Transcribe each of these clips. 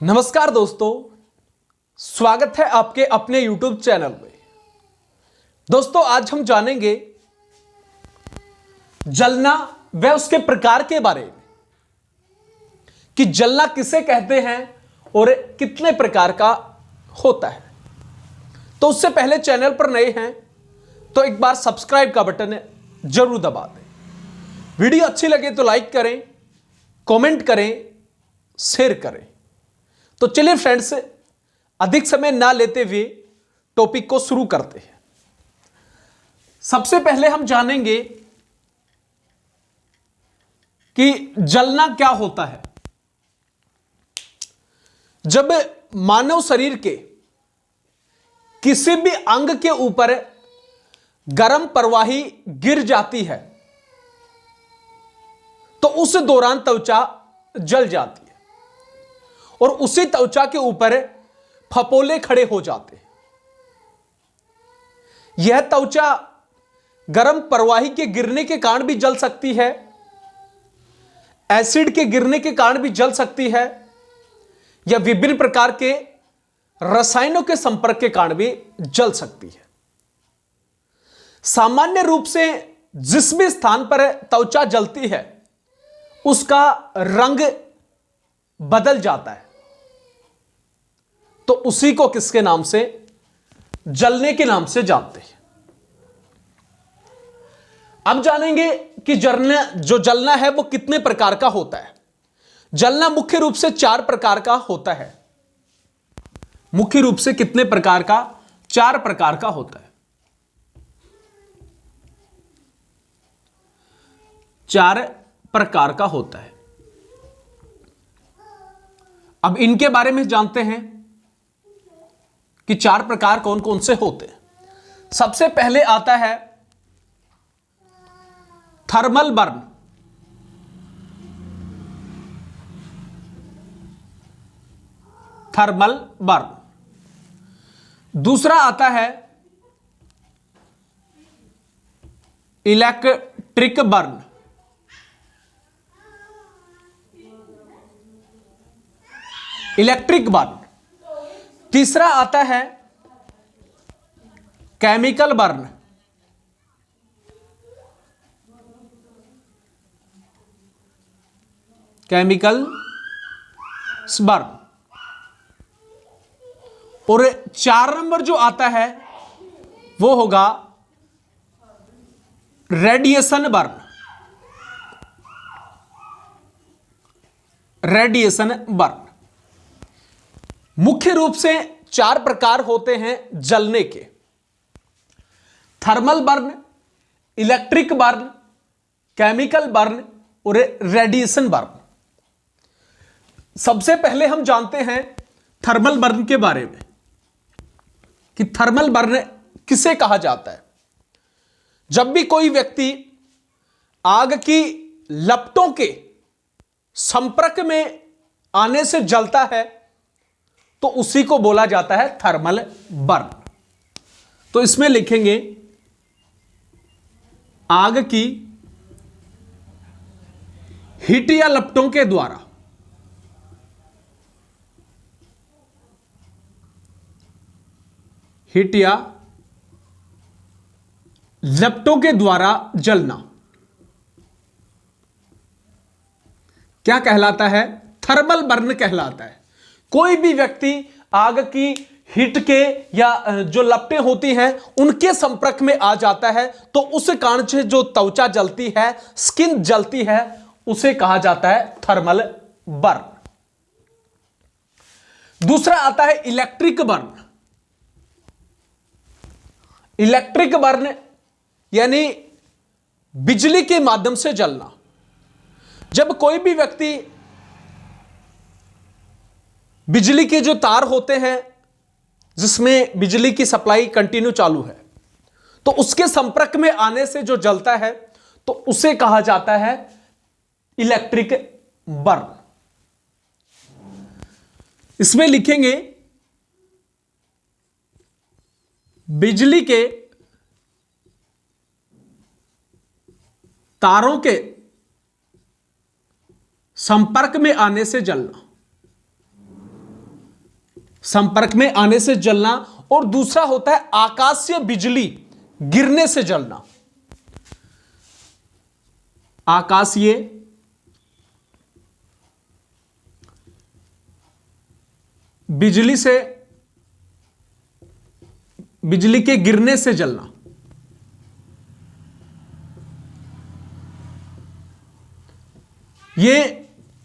नमस्कार दोस्तों, स्वागत है आपके अपने YouTube चैनल में। दोस्तों, आज हम जानेंगे जलना व उसके प्रकार के बारे में कि जलना किसे कहते हैं और कितने प्रकार का होता है। तो उससे पहले चैनल पर नए हैं तो एक बार सब्सक्राइब का बटन जरूर दबा दें। वीडियो अच्छी लगे तो लाइक करें, कमेंट करें, शेयर करें। तो चलिए फ्रेंड्स, अधिक समय ना लेते हुए टॉपिक को शुरू करते हैं। सबसे पहले हम जानेंगे कि जलना क्या होता है। जब मानव शरीर के किसी भी अंग के ऊपर गर्म प्रवाही गिर जाती है तो उस दौरान त्वचा जल जाती है और उसी त्वचा के ऊपर फपोले खड़े हो जाते हैं। यह त्वचा गर्म प्रवाही के गिरने के कारण भी जल सकती है, एसिड के गिरने के कारण भी जल सकती है, या विभिन्न प्रकार के रसायनों के संपर्क के कारण भी जल सकती है। सामान्य रूप से जिस भी स्थान पर त्वचा जलती है उसका रंग बदल जाता है, तो उसी को किसके नाम से, जलने के नाम से जानते हैं। अब जानेंगे कि जलना है वो कितने प्रकार का होता है। जलना मुख्य रूप से 4 प्रकार का होता है। मुख्य रूप से कितने प्रकार का? 4 प्रकार का होता है। 4 प्रकार का होता है। अब इनके बारे में जानते हैं कि 4 प्रकार कौन कौन से होते हैं। सबसे पहले आता है थर्मल बर्न। Thermal burn. दूसरा आता है इलेक्ट्रिक बर्न। Electric burn. तीसरा आता है केमिकल बर्न। Chemical burn. और 4 नंबर जो आता है वो होगा रेडिएशन बर्न। Radiation burn. मुख्य रूप से 4 प्रकार होते हैं जलने के: thermal burn, electric burn, chemical burn और रेडिएशन बर्न। सबसे पहले हम जानते हैं थर्मल बर्न के बारे में कि थर्मल बर्न किसे कहा जाता है। जब भी कोई व्यक्ति आग की लपटों के संपर्क में आने से जलता है तो उसी को बोला जाता है थर्मल बर्न। तो इसमें लिखेंगे आग की हीट या लपटों के द्वारा हीट या लपटों के द्वारा जलना क्या कहलाता है? थर्मल बर्न कहलाता है। कोई भी व्यक्ति आग की हीट के या जो लपटें होती हैं उनके संपर्क में आ जाता है तो उस कारण से जो त्वचा जलती है, स्किन जलती है, उसे कहा जाता है थर्मल बर्न। दूसरा आता है इलेक्ट्रिक बर्न। इलेक्ट्रिक बर्न यानी बिजली के माध्यम से जलना। जब कोई भी व्यक्ति बिजली के जो तार होते हैं जिसमें बिजली की सप्लाई कंटिन्यू चालू है तो उसके संपर्क में आने से जो जलता है तो उसे कहा जाता है इलेक्ट्रिक बर्न। इसमें लिखेंगे बिजली के तारों के संपर्क में आने से जलना। संपर्क में आने से जलना, और दूसरा होता है आकाशीय बिजली गिरने से जलना। आकाशीय बिजली से, बिजली के गिरने से जलना। ये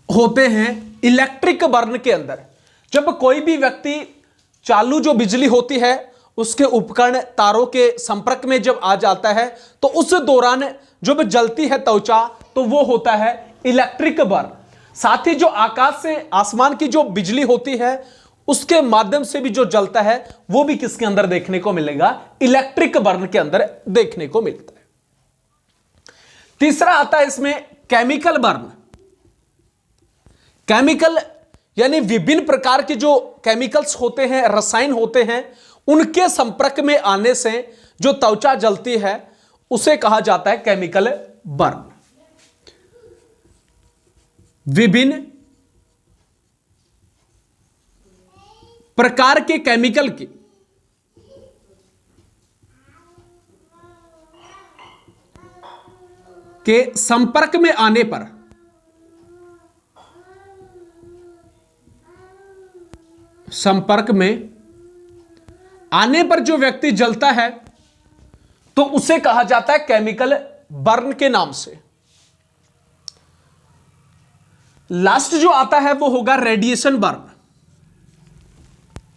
होते हैं इलेक्ट्रिक बर्न के अंदर। जब कोई भी व्यक्ति चालू जो बिजली होती है उसके उपकरण तारों के संपर्क में जब आ जाता है तो उस दौरान जब जलती है त्वचा तो वो होता है इलेक्ट्रिक बर्न। साथ ही जो आकाश से, आसमान की जो बिजली होती है उसके माध्यम से भी जो जलता है वो भी किसके अंदर देखने को मिलेगा, इलेक्ट्रिक बर्न के अंदर देखने को मिलता है। तीसरा आता है इसमें केमिकल बर्न। केमिकल यानी विभिन्न प्रकार के जो केमिकल्स होते हैं, रसायन होते हैं, उनके संपर्क में आने से जो त्वचा जलती है उसे कहा जाता है केमिकल बर्न। विभिन्न प्रकार के केमिकल की के संपर्क में आने पर जो व्यक्ति जलता है तो उसे कहा जाता है केमिकल बर्न के नाम से। लास्ट जो आता है वो होगा रेडिएशन बर्न।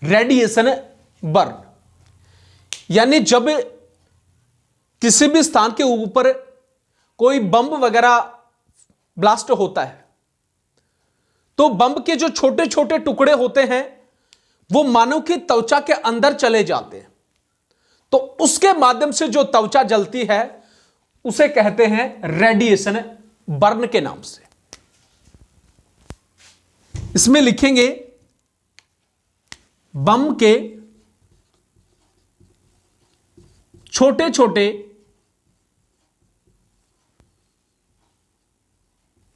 रेडिएशन बर्न यानी जब किसी भी स्थान के ऊपर कोई बम वगैरह ब्लास्ट होता है तो बम के जो छोटे छोटे टुकड़े होते हैं वो मानव की त्वचा के अंदर चले जाते हैं, तो उसके माध्यम से जो त्वचा जलती है उसे कहते हैं रेडिएशन बर्न के नाम से। इसमें लिखेंगे बम के छोटे छोटे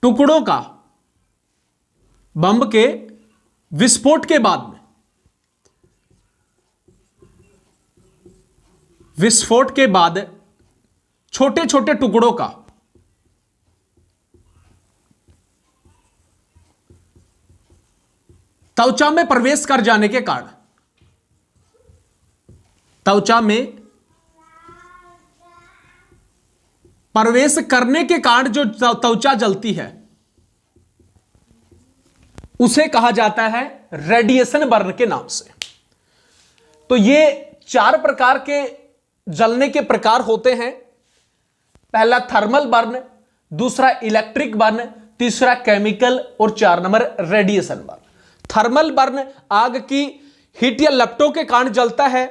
टुकड़ों का बम के विस्फोट के बाद में, विस्फोट के बाद छोटे छोटे टुकड़ों का त्वचा में प्रवेश कर जाने के कारण, त्वचा में प्रवेश करने के कारण जो त्वचा जलती है उसे कहा जाता है रेडिएशन बर्न के नाम से। तो ये 4 प्रकार के जलने के प्रकार होते हैं। पहला थर्मल बर्न, दूसरा इलेक्ट्रिक बर्न, तीसरा केमिकल और 4 number radiation burn. Thermal burn आग की हीट या लपटों के कारण जलता है।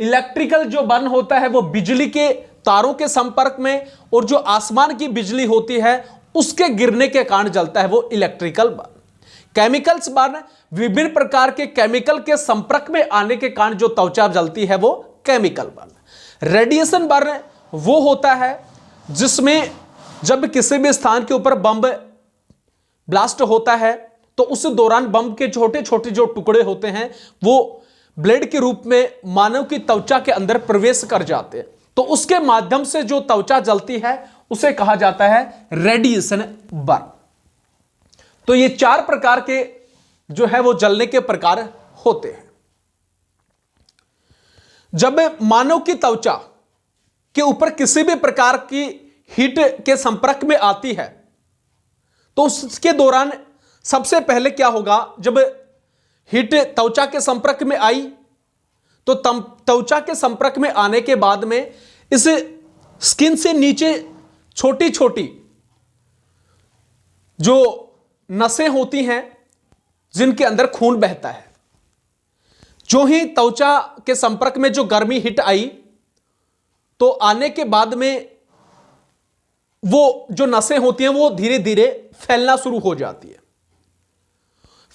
इलेक्ट्रिकल जो बर्न होता है वो बिजली के तारों के संपर्क में और जो आसमान की बिजली होती है उसके गिरने के कारण जलता है, वो इलेक्ट्रिकल बर्न। केमिकल्स बर्न विभिन्न प्रकार के केमिकल के संपर्क में आने के कारण जो त्वचा जलती है वो केमिकल बर्न। रेडिएशन बर्न वो होता है जिसमें जब किसी भी स्थान के ऊपर बम ब्लास्ट होता है तो उस दौरान बम के छोटे छोटे जो टुकड़े होते हैं वो ब्लेड के रूप में मानव की त्वचा के अंदर प्रवेश कर जाते हैं, तो उसके माध्यम से जो त्वचा जलती है उसे कहा जाता है रेडिएशन बर्न। तो ये 4 प्रकार के जो है वो जलने के प्रकार होते हैं। जब मानव की त्वचा के ऊपर किसी भी प्रकार की हीट के संपर्क में आती है तो उसके दौरान सबसे पहले क्या होगा, जब हीट त्वचा के संपर्क में आई तो त्वचा के संपर्क में आने के बाद में इस स्किन से नीचे छोटी छोटी जो नसें होती हैं जिनके अंदर खून बहता है, जो ही त्वचा के संपर्क में जो गर्मी हिट आई तो आने के बाद में वो जो नसें होती हैं वो धीरे धीरे फैलना शुरू हो जाती है।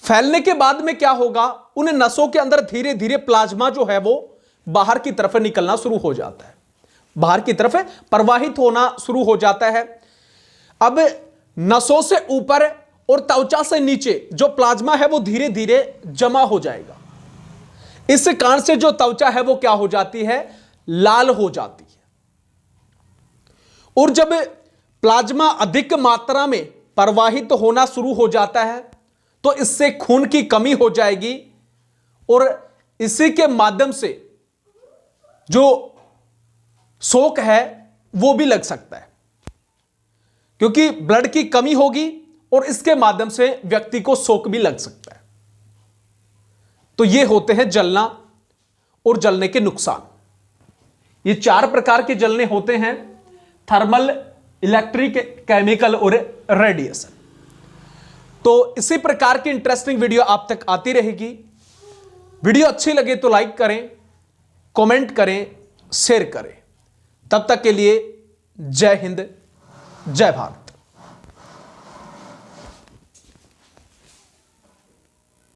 फैलने के बाद में क्या होगा, उन नसों के अंदर धीरे धीरे प्लाज्मा जो है वो बाहर की तरफ निकलना शुरू हो जाता है, बाहर की तरफ प्रवाहित होना शुरू हो जाता है। अब नसों से ऊपर और त्वचा से नीचे जो प्लाज्मा है वो धीरे धीरे जमा हो जाएगा। इस कारण से जो त्वचा है वो क्या हो जाती है, लाल हो जाती है। और जब प्लाज्मा अधिक मात्रा में प्रवाहित होना शुरू हो जाता है तो इससे खून की कमी हो जाएगी और इसी के माध्यम से जो शॉक है वो भी लग सकता है, क्योंकि ब्लड की कमी होगी और इसके माध्यम से व्यक्ति को शॉक भी लग सकता है। तो ये होते हैं जलना और जलने के नुकसान। ये 4 प्रकार के जलने होते हैं, थर्मल, इलेक्ट्रिक, केमिकल और रेडिएशन। तो इसी प्रकार की इंटरेस्टिंग वीडियो आप तक आती रहेगी। वीडियो अच्छी लगे तो लाइक करें, कमेंट करें, शेयर करें। तब तक के लिए जय हिंद, जय भारत।